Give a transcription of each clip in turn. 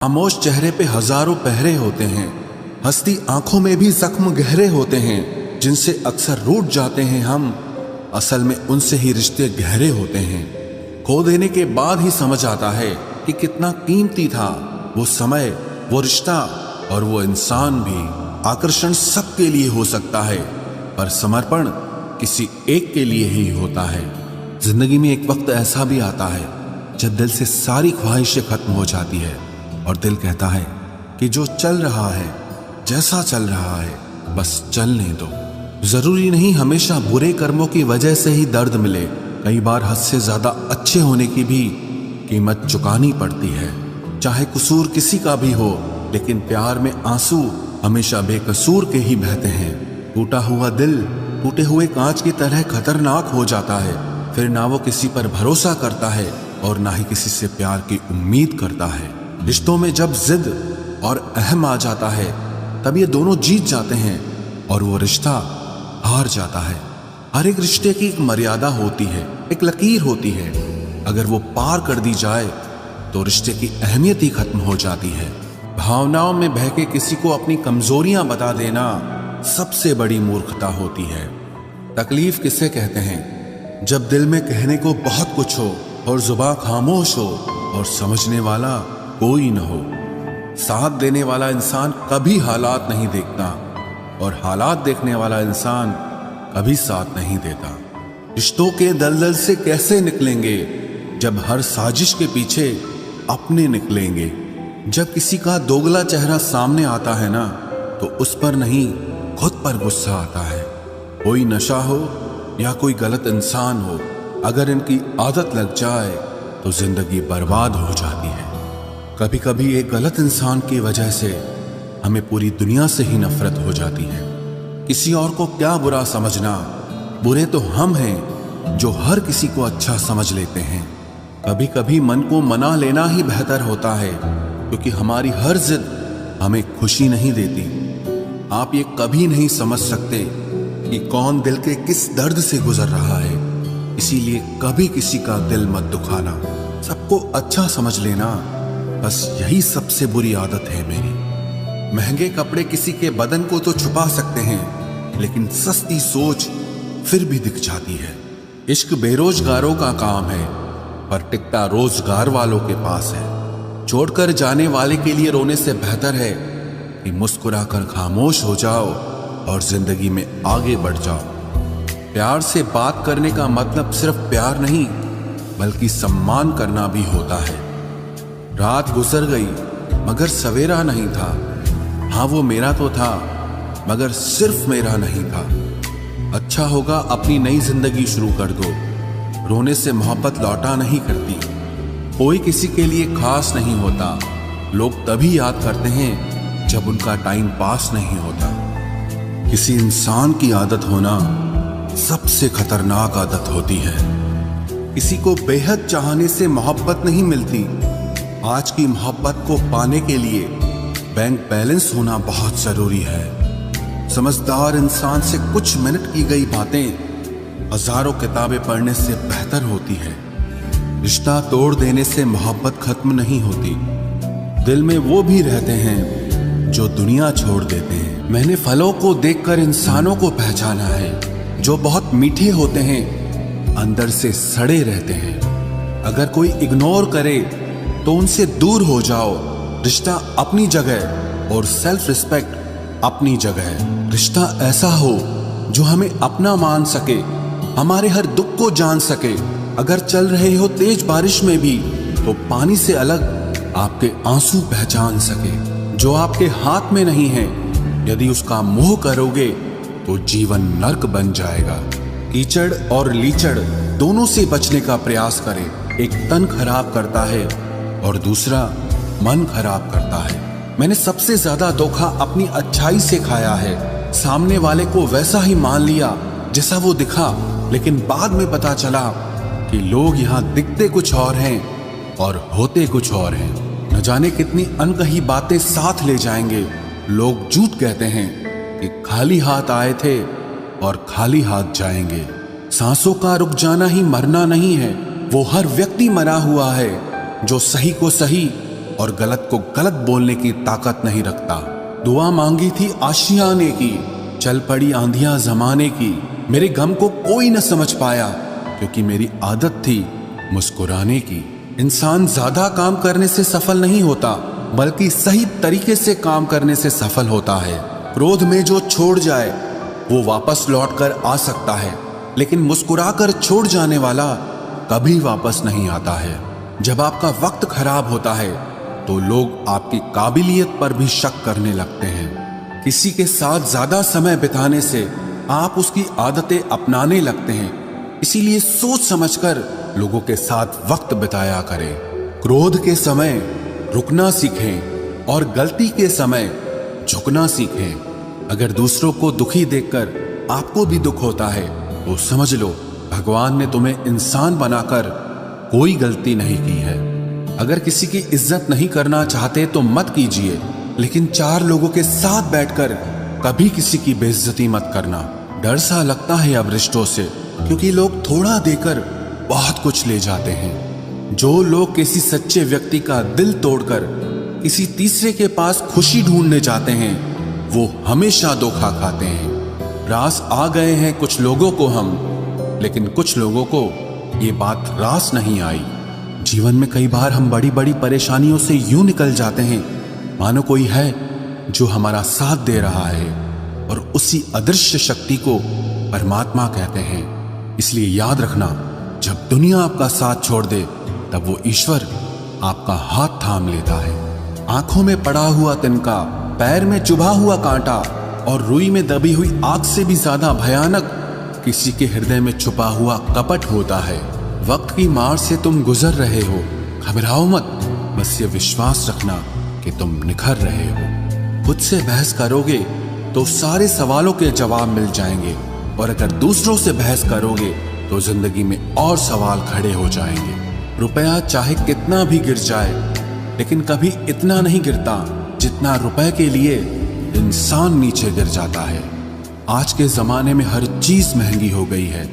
खामोश चेहरे पे हजारों पहरे होते हैं, हंसती आंखों में भी जख्म गहरे होते हैं, जिनसे अक्सर रूठ जाते हैं हम, असल में उनसे ही रिश्ते गहरे होते हैं। खो देने के बाद ही समझ आता है कि कितना कीमती था वो समय, वो रिश्ता और वो इंसान भी। आकर्षण सबके लिए हो सकता है, पर समर्पण किसी एक के लिए ही होता है। जिंदगी में एक वक्त ऐसा भी आता है जब दिल से सारी ख्वाहिशें खत्म हो जाती है और दिल कहता है कि जो चल रहा है, जैसा चल रहा है, बस चलने दो। जरूरी नहीं हमेशा बुरे कर्मों की वजह से ही दर्द मिले, कई बार हद से ज्यादा अच्छे होने की भी कीमत चुकानी पड़ती है। चाहे कसूर किसी का भी हो, लेकिन प्यार में आंसू हमेशा बेकसूर के ही बहते हैं। टूटा हुआ दिल टूटे हुए कांच की तरह खतरनाक हो जाता है। फिर ना वो किसी पर भरोसा करता है और ना ही किसी से प्यार की उम्मीद करता है। रिश्तों में जब जिद और अहम आ जाता है, तब ये दोनों जीत जाते हैं और वो रिश्ता हार जाता है। हर एक रिश्ते की एक मर्यादा होती है, एक लकीर होती है। अगर वो पार कर दी जाए तो रिश्ते की अहमियत ही खत्म हो जाती है। भावनाओं में बहके किसी को अपनी कमजोरियां बता देना सबसे बड़ी मूर्खता होती है। तकलीफ किसे कहते हैं? जब दिल में कहने को बहुत कुछ हो और जुबान खामोश हो और समझने वाला कोई न हो। साथ देने वाला इंसान कभी हालात नहीं देखता और हालात देखने वाला इंसान कभी साथ नहीं देता। रिश्तों के दलदल से कैसे निकलेंगे जब हर साजिश के पीछे अपने निकलेंगे। जब किसी का दोगला चेहरा सामने आता है ना, तो उस पर नहीं खुद पर गुस्सा आता है। कोई नशा हो या कोई गलत इंसान हो, अगर इनकी आदत लग जाए तो जिंदगी बर्बाद हो जाती है। कभी कभी एक गलत इंसान की वजह से हमें पूरी दुनिया से ही नफरत हो जाती है। किसी और को क्या बुरा समझना, बुरे तो हम हैं जो हर किसी को अच्छा समझ लेते हैं। कभी कभी मन को मना लेना ही बेहतर होता है, क्योंकि हमारी हर जिद हमें खुशी नहीं देती। आप ये कभी नहीं समझ सकते कि कौन दिल के किस दर्द से गुजर रहा है, इसीलिए कभी किसी का दिल मत दुखाना। सबको अच्छा समझ लेना, बस यही सबसे बुरी आदत है मेरी। महंगे कपड़े किसी के बदन को तो छुपा सकते हैं, लेकिन सस्ती सोच फिर भी दिख जाती है। इश्क बेरोजगारों का काम है, पर टिकता रोजगार वालों के पास है। छोड़कर जाने वाले के लिए रोने से बेहतर है कि मुस्कुराकर खामोश हो जाओ और जिंदगी में आगे बढ़ जाओ। प्यार से बात करने का मतलब सिर्फ प्यार नहीं, बल्कि सम्मान करना भी होता है। रात गुजर गई मगर सवेरा नहीं था। हाँ, वो मेरा तो था, मगर सिर्फ मेरा नहीं था। अच्छा होगा अपनी नई जिंदगी शुरू कर दो। रोने से मोहब्बत लौटा नहीं करती। कोई किसी के लिए खास नहीं होता। लोग तभी याद करते हैं जब उनका टाइम पास नहीं होता। किसी इंसान की आदत होना सबसे खतरनाक आदत होती है। किसी को बेहद चाहने से मोहब्बत नहीं मिलती। आज की मोहब्बत को पाने के लिए बैंक बैलेंस होना बहुत जरूरी है। समझदार इंसान से कुछ मिनट की गई बातें हजारों किताबें पढ़ने से बेहतर होती है। रिश्ता तोड़ देने से मोहब्बत खत्म नहीं होती। दिल में वो भी रहते हैं जो दुनिया छोड़ देते हैं। मैंने फलों को देखकर इंसानों को पहचाना है, जो बहुत मीठे होते हैं, अंदर से सड़े रहते हैं। अगर कोई इग्नोर करे तो उनसे दूर हो जाओ। रिश्ता अपनी जगह और सेल्फ रिस्पेक्ट अपनी जगह। रिश्ता ऐसा हो जो हमें अपना मान सके, हमारे हर दुख को जान सके। अगर चल रहे हो तेज बारिश में भी, तो पानी से अलग आपके आंसू पहचान सके। जो आपके हाथ में नहीं है, यदि उसका मोह करोगे तो जीवन नर्क बन जाएगा। कीचड़ और लीचड़ दोनों से बचने का प्रयास करें। एक तन खराब करता है और दूसरा मन खराब करता है। मैंने सबसे ज्यादा धोखा अपनी अच्छाई से खाया है। सामने वाले को वैसा ही मान लिया जैसा वो दिखा, लेकिन बाद में पता चला कि लोग यहाँ दिखते कुछ और हैं और होते कुछ और हैं। न जाने कितनी अनकही बातें साथ ले जाएंगे। लोग झूठ कहते हैं कि खाली हाथ आए थे और खाली हाथ जाएंगे। सांसों का रुक जाना ही मरना नहीं है, वो हर व्यक्ति मरा हुआ है जो सही को सही और गलत को गलत बोलने की ताकत नहीं रखता। दुआ मांगी थी आशियाने की, चल पड़ी आंधियां जमाने की। मेरे गम को कोई न समझ पाया, क्योंकि मेरी आदत थी मुस्कुराने की। इंसान ज्यादा काम करने से सफल नहीं होता, बल्कि सही तरीके से काम करने से सफल होता है। क्रोध में जो छोड़ जाए वो वापस लौट कर आ सकता है, लेकिन मुस्कुराकर छोड़ जाने वाला कभी वापस नहीं आता है। जब आपका वक्त खराब होता है तो लोग आपकी काबिलियत पर भी शक करने लगते हैं। किसी के साथ ज्यादा समय बिताने से आप उसकी आदतें अपनाने लगते हैं, इसीलिए सोच समझकर लोगों के साथ वक्त बिताया करें। क्रोध के समय रुकना सीखें और गलती के समय झुकना सीखें। अगर दूसरों को दुखी देखकर आपको भी दुख होता है तो समझ लो भगवान ने तुम्हें इंसान बनाकर कोई गलती नहीं की है। अगर किसी की इज्जत नहीं करना चाहते तो मत कीजिए, लेकिन चार लोगों के साथ बैठकर कभी किसी की बेइज्जती मत करना। डर सा लगता है अब रिश्तों से, क्योंकि लोग थोड़ा देकर बहुत कुछ ले जाते हैं। जो लोग किसी सच्चे व्यक्ति का दिल तोड़कर किसी तीसरे के पास खुशी ढूंढने जाते हैं, वो हमेशा धोखा खाते हैं। रास आ गए हैं कुछ लोगों को हम, लेकिन कुछ लोगों को ये बात रास नहीं आई। जीवन में कई बार हम बड़ी बड़ी परेशानियों से यूं निकल जाते हैं मानो कोई है जो हमारा साथ दे रहा है, और उसी अदृश्य शक्ति को परमात्मा कहते हैं। इसलिए याद रखना, जब दुनिया आपका साथ छोड़ दे तब वो ईश्वर आपका हाथ थाम लेता है। आंखों में पड़ा हुआ तिनका, पैर में चुभा हुआ कांटा और रुई में दबी हुई आग से भी ज्यादा भयानक किसी के हृदय में छुपा हुआ कपट होता है। वक्त की मार से तुम गुजर रहे हो, घबराओ मत, बस ये विश्वास रखना कि तुम निखर रहे हो। खुद से बहस करोगे तो सारे सवालों के जवाब मिल जाएंगे, और अगर दूसरों से बहस करोगे तो जिंदगी में और सवाल खड़े हो जाएंगे। रुपया चाहे कितना भी गिर जाए, लेकिन कभी इतना नहीं गिरता जितना रुपए के लिए इंसान नीचे गिर जाता है। आज के जमाने में हर चीज महंगी हो गई है,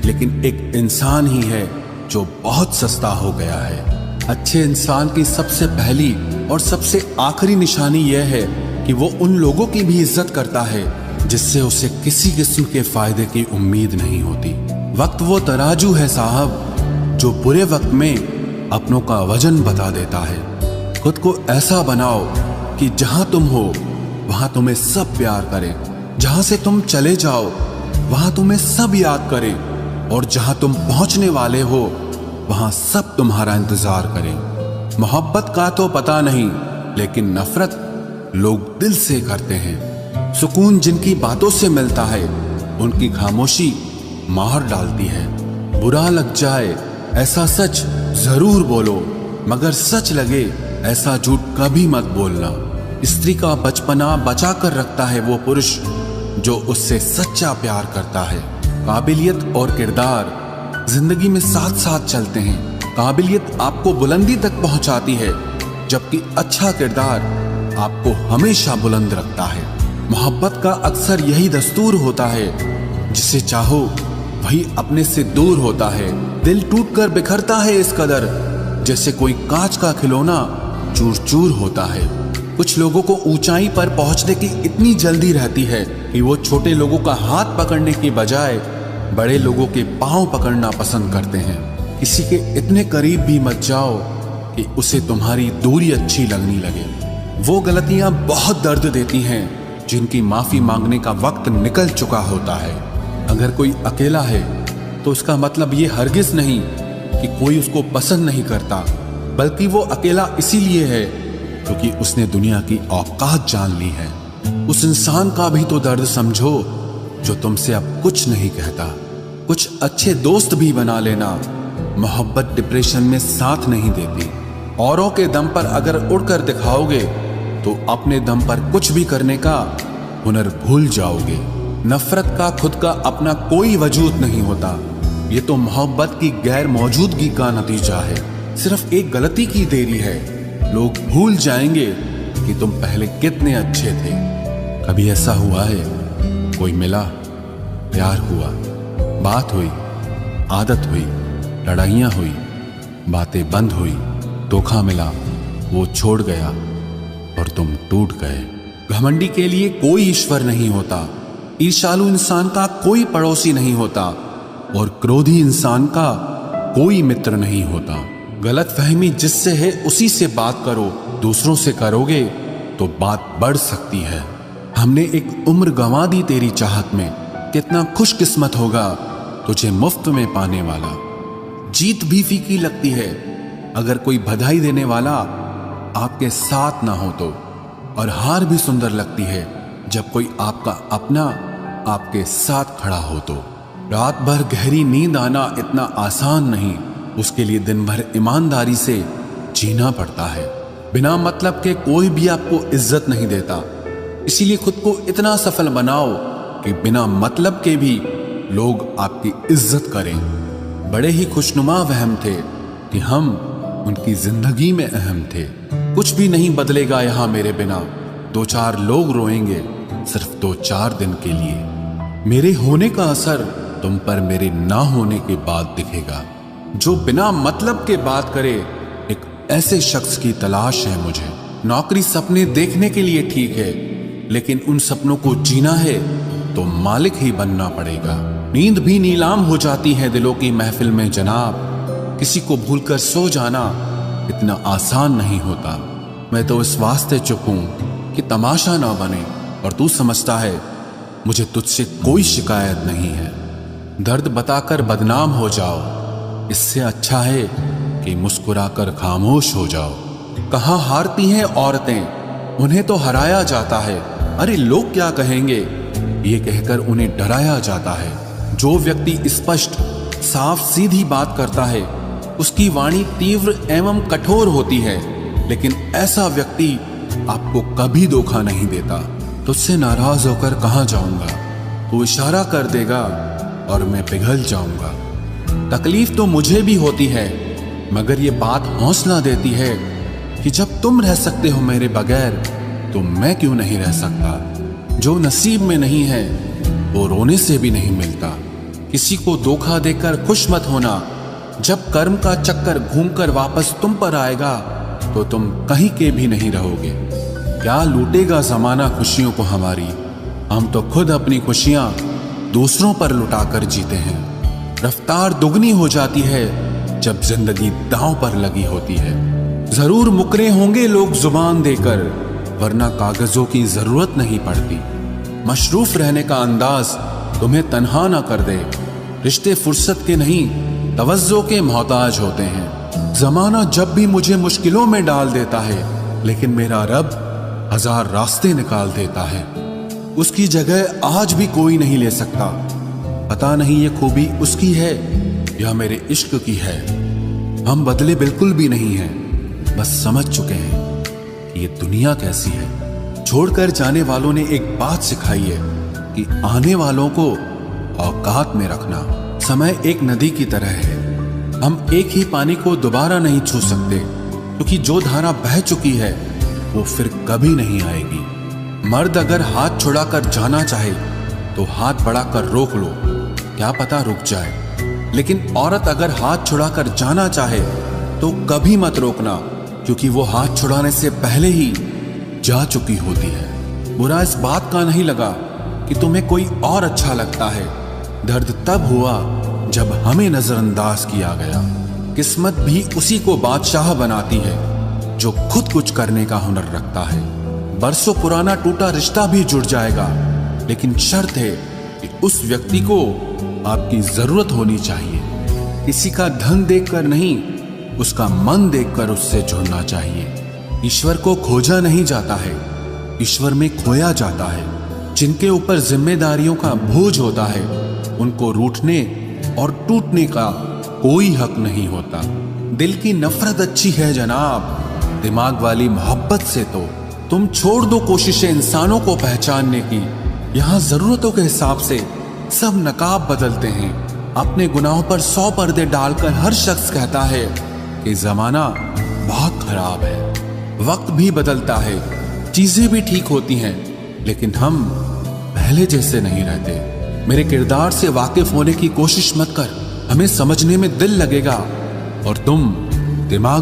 लेकिन एक इंसान ही है जो बहुत सस्ता हो गया है। अच्छे इंसान की सबसे पहली और सबसे आखिरी निशानी यह है कि वो उन लोगों की भी इज्जत करता है जिससे उसे किसी किस्म के फायदे की उम्मीद नहीं होती। वक्त वो तराजू है साहब जो बुरे वक्त में अपनों का वजन बता देता है। खुद को ऐसा बनाओ कि जहां तुम हो वहां तुम्हें सब प्यार करें, जहां से तुम चले जाओ वहां तुम्हें सब याद करें, और जहां तुम पहुंचने वाले हो वहां सब तुम्हारा इंतजार करें। मोहब्बत का तो पता नहीं, लेकिन नफरत लोग दिल से करते हैं। सुकून जिनकी बातों से मिलता है उनकी खामोशी मार डालती है। बुरा लग जाए ऐसा सच जरूर बोलो, मगर सच लगे ऐसा झूठ कभी मत बोलना। स्त्री का बचपना बचा कर रखता है वो पुरुष जो उससे सच्चा प्यार करता है। काबिलियत और किरदार जिंदगी में साथ साथ चलते हैं। काबिलियत आपको बुलंदी तक पहुंचाती है, जबकि अच्छा किरदार आपको हमेशा बुलंद रखता है। मोहब्बत का अक्सर यही दस्तूर होता है, जिसे चाहो वही अपने से दूर होता है। दिल टूटकर बिखरता है इस कदर, जैसे कोई कांच का खिलौना चूर चूर होता है। कुछ लोगों को ऊंचाई पर पहुंचने की इतनी जल्दी रहती है कि वो छोटे लोगों का हाथ पकड़ने की बजाय बड़े लोगों के पांव पकड़ना पसंद करते हैं। किसी के इतने करीब भी मत जाओ कि उसे तुम्हारी दूरी अच्छी लगने लगे। वो गलतियां बहुत दर्द देती हैं जिनकी माफी मांगने का वक्त निकल चुका होता है। अगर कोई अकेला है तो उसका मतलब ये हरगिज नहीं कि कोई उसको पसंद नहीं करता, बल्कि वो अकेला इसीलिए है क्योंकि उसने दुनिया की औकात जान ली है। उस इंसान का भी तो दर्द समझो जो तुमसे अब कुछ नहीं कहता। कुछ अच्छे दोस्त भी बना लेना। मोहब्बत डिप्रेशन में साथ नहीं देती। औरों के दम पर अगर उड़कर दिखाओगे तो अपने दम पर कुछ भी करने का हुनर भूल जाओगे। नफरत का खुद का अपना कोई वजूद नहीं होता, ये तो मोहब्बत की गैर मौजूदगी का नतीजा है। सिर्फ एक गलती की देरी है। लोग भूल जाएंगे कि तुम पहले कितने अच्छे थे। कभी ऐसा हुआ है कोई मिला, प्यार हुआ, बात हुई, आदत हुई, लड़ाइयाँ हुई, बातें बंद हुई, धोखा मिला, वो छोड़ गया और तुम टूट गए। घमंडी के लिए कोई ईश्वर नहीं होता, ईर्ष्यालु इंसान का कोई पड़ोसी नहीं होता और क्रोधी इंसान का कोई मित्र नहीं होता। गलतफहमी जिससे है उसी से बात करो, दूसरों से करोगे तो बात बढ़ सकती है। हमने एक उम्र गंवा दी तेरी चाहत में, कितना खुशकिस्मत होगा तुझे मुफ्त में पाने वाला। जीत भी फीकी लगती है अगर कोई बधाई देने वाला आपके साथ ना हो तो, और हार भी सुंदर लगती है जब कोई आपका अपना आपके साथ खड़ा हो तो। रात भर गहरी नींद आना इतना आसान नहीं, उसके लिए दिन भर ईमानदारी से जीना पड़ता है। बिना मतलब के कोई भी आपको इज्जत नहीं देता, इसीलिए खुद को इतना सफल बनाओ कि बिना मतलब के भी लोग आपकी इज्जत करें। बड़े ही खुशनुमा वहम थे कि हम उनकी जिंदगी में अहम थे। कुछ भी नहीं बदलेगा यहाँ मेरे बिना, दो चार लोग रोएंगे सिर्फ 2-4 दिन के लिए। मेरे होने का असर तुम पर मेरे ना होने के बाद दिखेगा। जो बिना मतलब के बात करे, एक ऐसे शख्स की तलाश है मुझे। नौकरी सपने देखने के लिए ठीक है, लेकिन उन सपनों को जीना है तो मालिक ही बनना पड़ेगा। नींद भी नीलाम हो जाती है दिलों की महफिल में जनाब, किसी को भूलकर सो जाना इतना आसान नहीं होता। मैं तो इस वास्ते चुप हूं कि तमाशा ना बने, और तू समझता है मुझे तुझसे कोई शिकायत नहीं है। दर्द बताकर बदनाम हो जाओ, इससे अच्छा है कि मुस्कुराकर खामोश हो जाओ। कहाँ हारती हैं औरतें, उन्हें तो हराया जाता है। अरे लोग क्या कहेंगे, ये कहकर उन्हें डराया जाता है। जो व्यक्ति स्पष्ट साफ सीधी बात करता है उसकी वाणी तीव्र एवं कठोर होती है, लेकिन ऐसा व्यक्ति आपको कभी धोखा नहीं देता। तुझसे नाराज होकर कहाँ जाऊंगा, तू इशारा कर देगा और मैं पिघल जाऊंगा। तकलीफ तो मुझे भी होती है, मगर ये बात हौसला देती है कि जब तुम रह सकते हो मेरे बगैर तो मैं क्यों नहीं रह सकता। जो नसीब में नहीं है वो रोने से भी नहीं मिलता। किसी को धोखा देकर खुश मत होना, जब कर्म का चक्कर घूमकर वापस तुम पर आएगा तो तुम कहीं के भी नहीं रहोगे। क्या लूटेगा जमाना खुशियों को हमारी, हम तो खुद अपनी खुशियां दूसरों पर लुटाकर जीते हैं। रफ्तार दुगनी हो जाती है जब जिंदगी दांव पर लगी होती है। जरूर मुकरे होंगे लोग जुबान देकर, वरना कागजों की जरूरत नहीं पड़ती। मशरूफ रहने का अंदाज तुम्हें तन्हा ना कर दे। रिश्ते फुर्सत के नहीं तवज्जो के मोहताज होते हैं। जमाना जब भी मुझे मुश्किलों में डाल देता है, लेकिन मेरा रब 1000 रास्ते निकाल देता है। उसकी जगह आज भी कोई नहीं ले सकता। पता नहीं ये खूबी उसकी है या मेरे इश्क की है। हम बदले बिल्कुल भी नहीं हैं, बस समझ चुके हैं कि ये दुनिया कैसी है। छोड़कर जाने वालों ने एक बात सिखाई है कि आने वालों को औकात में रखना। समय एक नदी की तरह है, हम एक ही पानी को दोबारा नहीं छू सकते, क्योंकि जो धारा बह चुकी है वो फिर कभी नहीं आएगी। मर्द अगर हाथ छुड़ाकर जाना चाहे तो हाथ बढ़ाकर रोक लो, क्या पता रुक जाए। लेकिन औरत अगर हाथ छुड़ाकर जाना चाहे तो कभी मत रोकना, क्योंकि वो हाथ छुड़ाने से पहले ही जा चुकी होती है। बुरा इस बात का नहीं लगा कि तुम्हें कोई और अच्छा लगता है। दर्द तब हुआ जब हमें नजरअंदाज किया गया। किस्मत भी उसी को बादशाह बनाती है जो खुद कुछ करने का हुनर रखता है। बरसों पुराना टूटा रिश्ता भी जुड़ जाएगा, लेकिन शर्त है कि उस व्यक्ति को आपकी जरूरत होनी चाहिए। किसी का धन देखकर नहीं, उसका मन देखकर उससे जुड़ना चाहिए। ईश्वर को खोजा नहीं जाता है, ईश्वर में खोया जाता है। जिनके ऊपर जिम्मेदारियों का बोझ होता है उनको रूठने और टूटने का कोई हक नहीं होता। दिल की नफरत अच्छी है जनाब, दिमाग वाली मोहब्बत से तो तुम छोड़ दो कोशिशें इंसानों को पहचानने की। यहाँ जरूरतों के हिसाब से सब नकाब बदलते हैं। अपने गुनाहों पर 100 पर्दे डालकर हर शख्स कहता है कि जमाना बहुत खराब है। वक्त भी बदलता है, चीजें भी ठीक होती हैं, लेकिन हम पहले जैसे नहीं रहते। मेरे किरदार से वाकिफ होने की कोशिश मत कर, हमें समझने में दिल लगेगा और तुम दिमाग